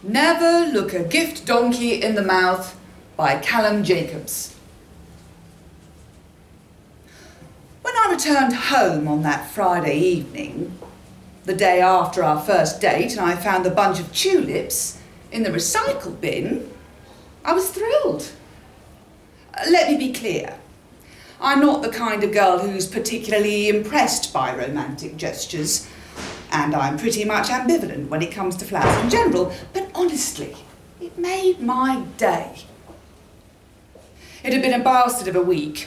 Never Look a Gift Donkey in the Mouth by Callum Jacobs. When I returned home on that Friday evening, the day after our first date, and I found the bunch of tulips in the recycle bin, I was thrilled. Let me be clear. I'm not the kind of girl who's particularly impressed by romantic gestures, and I'm pretty much ambivalent when it comes to flowers in general, but honestly, it made my day. It had been a bastard of a week.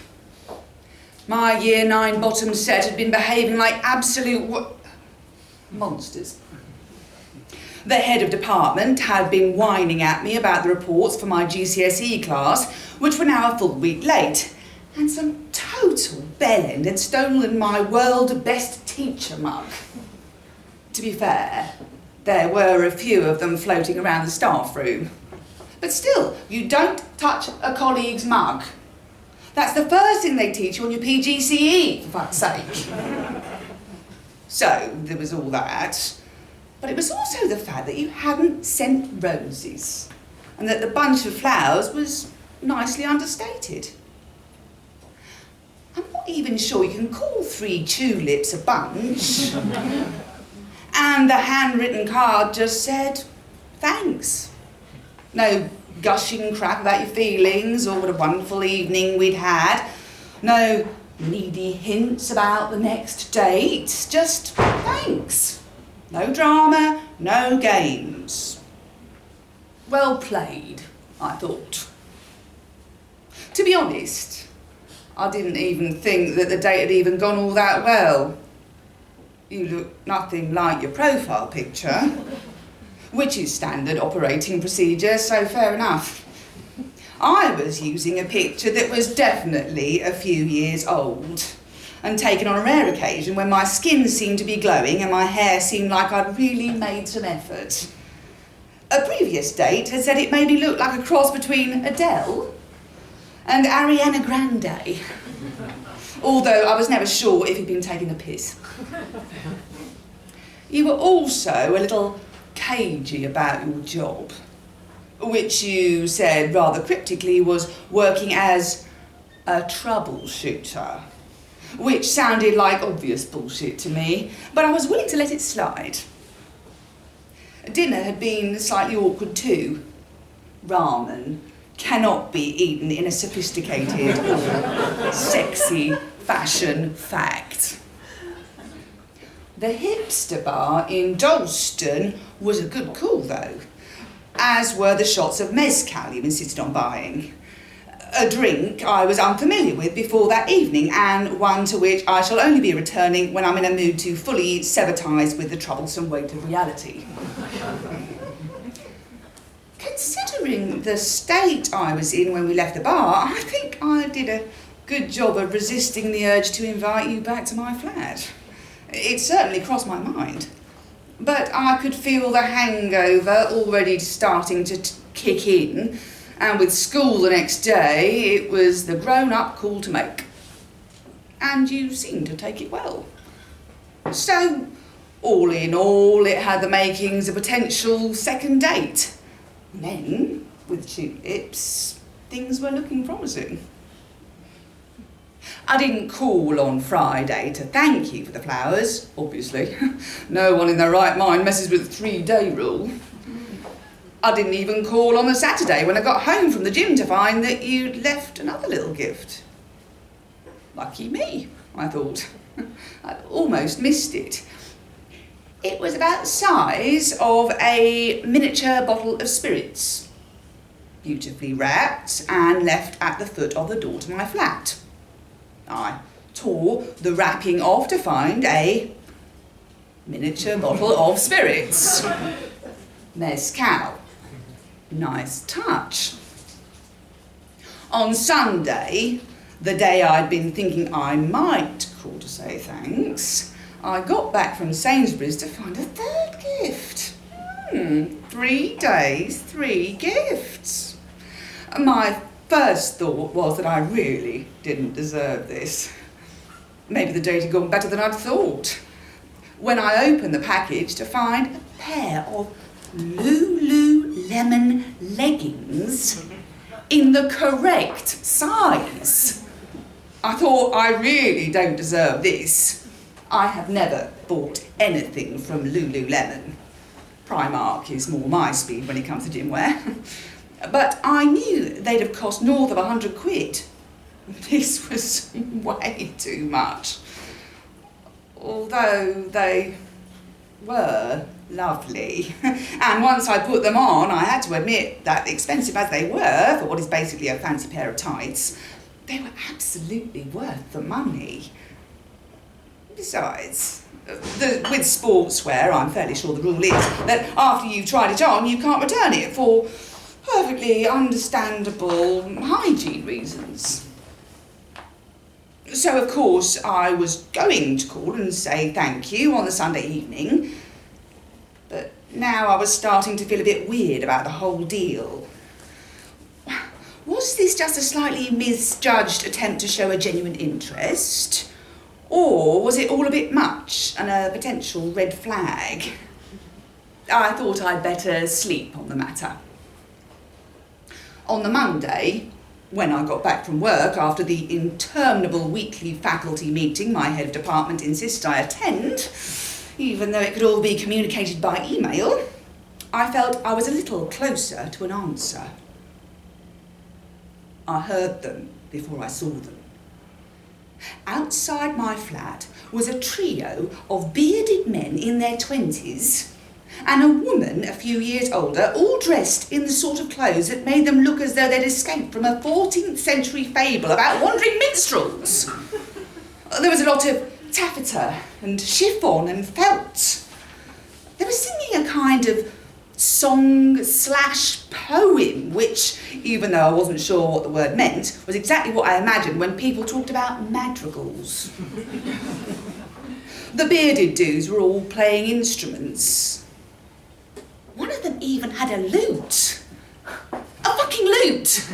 My Year 9 bottom set had been behaving like absolute monsters. The head of department had been whining at me about the reports for my GCSE class, which were now a full week late, and some total bellend had stolen my world best teacher mug. To be fair, there were a few of them floating around the staff room. But still, you don't touch a colleague's mug. That's the first thing they teach you on your PGCE, for fuck's sake. So, there was all that. But it was also the fact that you hadn't sent roses, and that the bunch of flowers was nicely understated. I'm not even sure you can call 3 tulips a bunch. And the handwritten card just said, thanks. No gushing crap about your feelings or what a wonderful evening we'd had. No needy hints about the next date. Just thanks. No drama, no games. Well played, I thought. To be honest, I didn't even think that the date had even gone all that well. You look nothing like your profile picture, which is standard operating procedure, so fair enough. I was using a picture that was definitely a few years old, and taken on a rare occasion when my skin seemed to be glowing and my hair seemed like I'd really made some effort. A previous date had said it made me look like a cross between Adele and Ariana Grande, although I was never sure if he'd been taking a piss. You were also a little cagey about your job, which you said rather cryptically was working as a troubleshooter, which sounded like obvious bullshit to me, but I was willing to let it slide. Dinner had been slightly awkward too. Ramen cannot be eaten in a sophisticated or sexy fashion fact. The hipster bar in Dalston was a good call though, as were the shots of mezcal you insisted on buying. A drink I was unfamiliar with before that evening, and one to which I shall only be returning when I'm in a mood to fully sever ties with the troublesome weight of reality. Considering the state I was in when we left the bar, I think I did a good job of resisting the urge to invite you back to my flat. It certainly crossed my mind. But I could feel the hangover already starting to kick in, and with school the next day, it was the grown-up call to make. And you seemed to take it well. So, all in all, it had the makings of a potential second date. Then, with tulips, things were looking promising. I didn't call on Friday to thank you for the flowers, obviously. No one in their right mind messes with the 3-day rule. I didn't even call on the Saturday when I got home from the gym to find that you'd left another little gift. Lucky me, I thought. I'd almost missed it. It was about the size of a miniature bottle of spirits, beautifully wrapped and left at the foot of the door to my flat. I tore the wrapping off to find a miniature bottle of spirits. Mezcal. Nice touch. On Sunday, the day I'd been thinking I might call to say thanks, I got back from Sainsbury's to find a third gift. 3 days, 3 gifts. My first thought was that I really didn't deserve this. Maybe the date had gone better than I'd thought. When I opened the package to find a pair of Lululemon lemon leggings in the correct size. I thought, I really don't deserve this. I have never bought anything from Lululemon. Primark is more my speed when it comes to gym wear. But I knew they'd have cost north of £100. This was way too much. Although they were lovely. And once I put them on, I had to admit that, expensive as they were for what is basically a fancy pair of tights, they were absolutely worth the money. Besides, with sportswear, I'm fairly sure the rule is that after you've tried it on, you can't return it for perfectly understandable hygiene reasons. So, of course, I was going to call and say thank you on the Sunday evening, but now I was starting to feel a bit weird about the whole deal. Was this just a slightly misjudged attempt to show a genuine interest? Or was it all a bit much and a potential red flag? I thought I'd better sleep on the matter. On the Monday, when I got back from work after the interminable weekly faculty meeting my head of department insisted I attend, even though it could all be communicated by email, I felt I was a little closer to an answer. I heard them before I saw them. Outside my flat was a trio of bearded men in their 20s and a woman a few years older, all dressed in the sort of clothes that made them look as though they'd escaped from a 14th century fable about wandering minstrels. There was a lot of taffeta and chiffon and felt. They were singing a kind of song/poem, which, even though I wasn't sure what the word meant, was exactly what I imagined when people talked about madrigals. The bearded dudes were all playing instruments. One of them even had a lute. A fucking lute!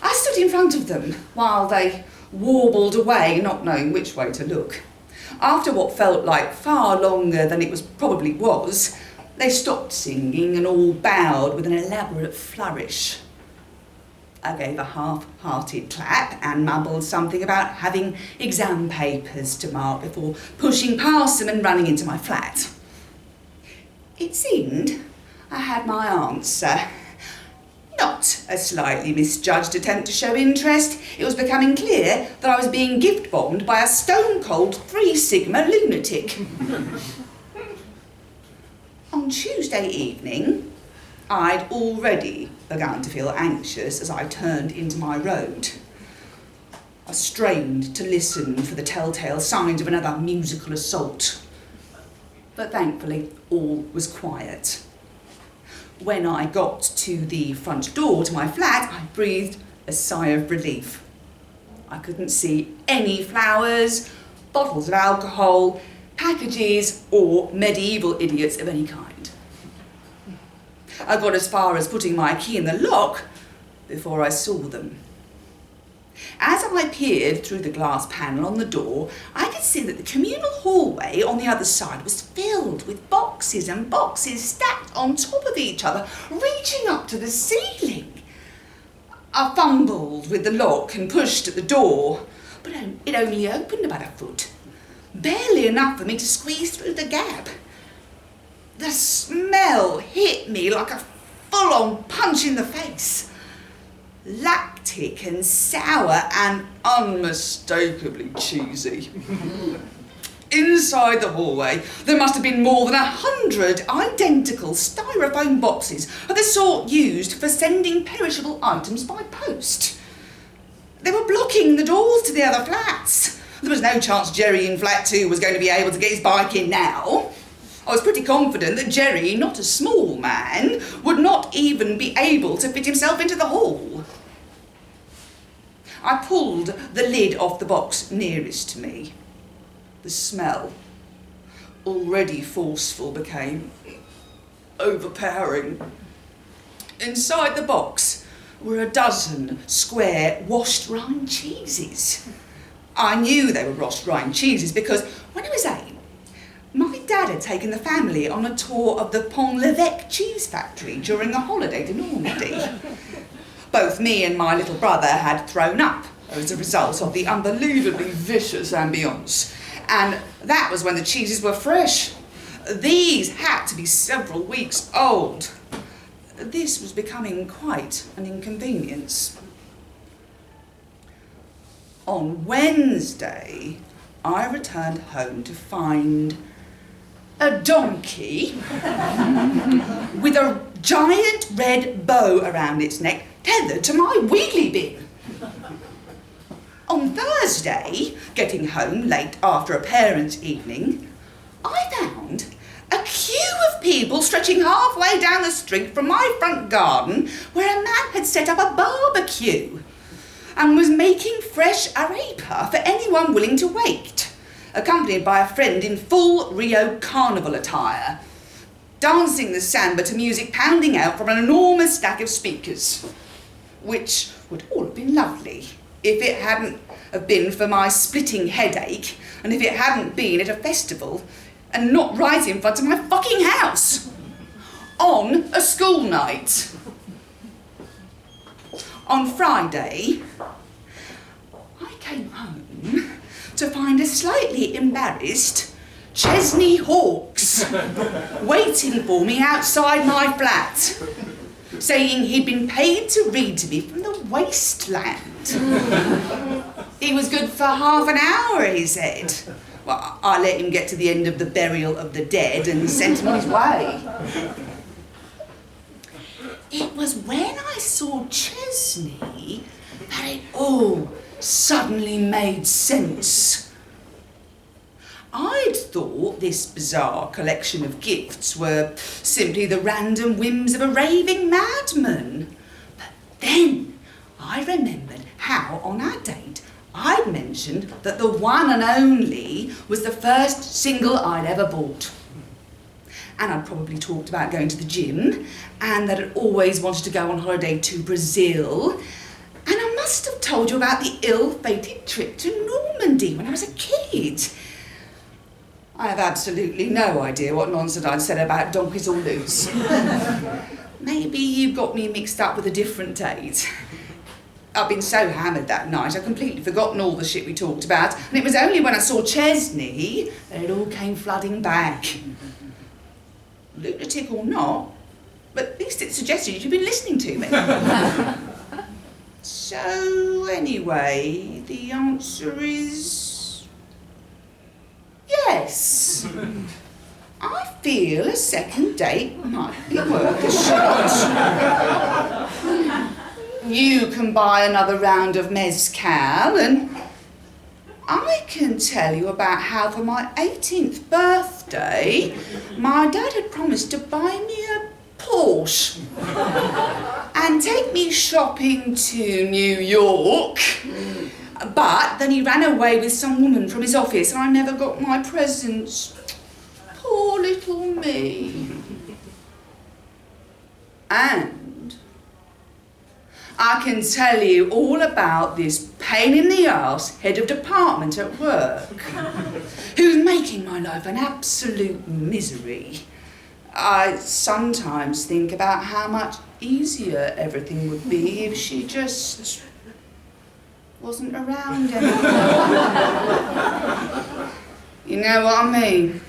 I stood in front of them while they warbled away, not knowing which way to look. After what felt like far longer than it probably was, they stopped singing and all bowed with an elaborate flourish. I gave a half-hearted clap and mumbled something about having exam papers to mark before pushing past them and running into my flat. It seemed I had my answer. Not a slightly misjudged attempt to show interest. It was becoming clear that I was being gift-bombed by a stone-cold 3 Sigma lunatic. On Tuesday evening, I'd already begun to feel anxious as I turned into my road. I strained to listen for the telltale signs of another musical assault. But thankfully, all was quiet. When I got to the front door to my flat, I breathed a sigh of relief. I couldn't see any flowers, bottles of alcohol, packages, or medieval idiots of any kind. I got as far as putting my key in the lock before I saw them. As I peered through the glass panel on the door, I could see that the communal hallway on the other side was filled with boxes and boxes stacked on top of each other, reaching up to the ceiling. I fumbled with the lock and pushed at the door, but it only opened about a foot, barely enough for me to squeeze through the gap. The smell hit me like a full-on punch in the face. Lactic and sour and unmistakably cheesy. Inside the hallway, there must have been more than 100 identical styrofoam boxes of the sort used for sending perishable items by post. They were blocking the doors to the other flats. There was no chance Jerry in flat 2 was going to be able to get his bike in now. I was pretty confident that Jerry, not a small man, would not even be able to fit himself into the hall. I pulled the lid off the box nearest to me. The smell, already forceful, became overpowering. Inside the box were a dozen square washed rind cheeses. I knew they were washed rind cheeses because when I was 8, my Dad had taken the family on a tour of the Pont cheese factory during a holiday to Normandy. Both me and my little brother had thrown up as a result of the unbelievably vicious ambience. And that was when the cheeses were fresh. These had to be several weeks old. This was becoming quite an inconvenience. On Wednesday, I returned home to find a donkey with a giant red bow around its neck tethered to my wheelie bin. On Thursday, getting home late after a parents' evening, I found a queue of people stretching halfway down the street from my front garden where a man had set up a barbecue and was making fresh arepa for anyone willing to wait, accompanied by a friend in full Rio Carnival attire, dancing the samba to music pounding out from an enormous stack of speakers, which would all have been lovely if it hadn't have been for my splitting headache and if it hadn't been at a festival and not right in front of my fucking house on a school night. On Friday, I came home to find a slightly embarrassed Chesney Hawkes waiting for me outside my flat, saying he'd been paid to read to me from the wasteland. He was good for half an hour, he said. Well, I let him get to the end of the burial of the dead and sent him on his way. It was when I saw Chesney that it all suddenly made sense. I'd thought this bizarre collection of gifts were simply the random whims of a raving madman. But then I remembered how on our date I'd mentioned that the one and only was the first single I'd ever bought. And I'd probably talked about going to the gym, and that I'd always wanted to go on holiday to Brazil. And I must have told you about the ill-fated trip to Normandy when I was a kid. I have absolutely no idea what nonsense I'd said about donkeys or loose. Maybe you got me mixed up with a different date. I've been so hammered that night, I'd completely forgotten all the shit we talked about, and it was only when I saw Chesney that it all came flooding back. Lunatic or not, but at least it suggested you'd been listening to me. So, anyway, the answer is yes. I feel a second date might be worth a shot. You can buy another round of mezcal, and I can tell you about how for my 18th birthday, my dad had promised to buy me a Porsche and take me shopping to New York. But then he ran away with some woman from his office and I never got my presents. Poor little me. And I can tell you all about this pain in the arse head of department at work who's making my life an absolute misery. I sometimes think about how much easier everything would be if she just wasn't around anymore. You know what I mean?